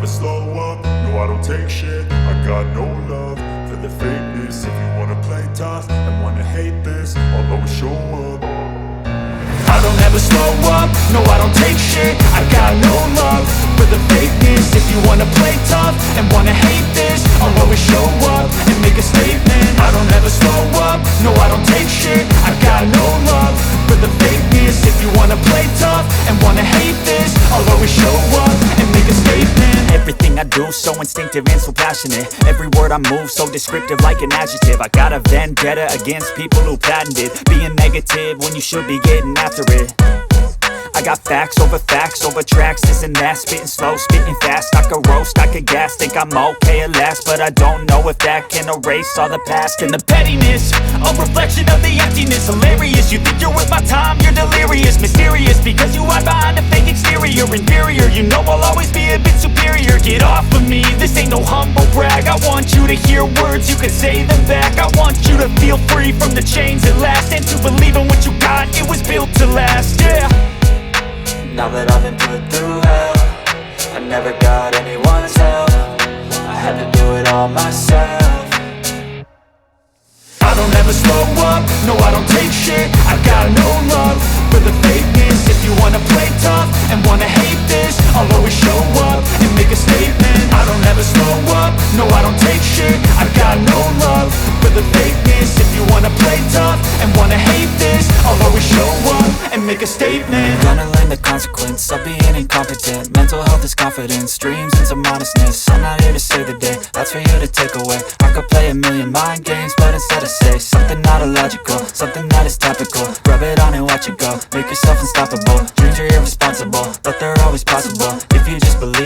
slow up, no I don't take shit. I got no love for the fakeness. If you wanna play tough and wanna hate this, I'll always show up. I don't ever slow up, no I don't take shit. I got no love for the fakeness. If you wanna play tough and wanna hate this, I'll always show up and make a statement. I don't ever slow up, no I don't take shit. I got no love for the fakeness. If you wanna play tough and wanna hate this, I'll always show up and make a statement. Everything I do so instinctive and so passionate. Every word I move so descriptive like an adjective. I got a vendetta against people who patented being negative when you should be getting after it. I got facts over tracks, this and that. Spitting slow, spitting fast, I could roast, I could gas. Think I'm okay at last, but I don't know if that can erase all the past. And the pettiness, a reflection of the emptiness. Hilarious, you think you're worth my time, you're delirious. Mysterious, because you hide behind a fake exterior. Inferior, you know I'll always be a bit superior. Get off of me, this ain't no humble brag. I want you to hear words, you can say them back. I want you to feel free from the chains at last, and to believe in what you got, it was built to last, yeah. Now that I've been put through hell, I never got anyone's help. I had to do it all myself. I don't ever slow up, no I don't take shit. I got no love for the fakeness. If you wanna play tough and wanna hate this, I'll always show up and make a statement. I don't ever slow up, no I don't take shit. I got no love for the fakeness. If you wanna play tough and wanna hate this, I'll always show up and make a statement. Gonna learn the consequence of being incompetent. Mental health is confidence, dreams and some honestness. I'm not here to save the day, that's for you to take away. I could play a million mind games, but instead I say something not illogical, something that is topical. Rub it on and watch it go, make yourself unstoppable. Dreams are irresponsible, but they're always possible if you just believe.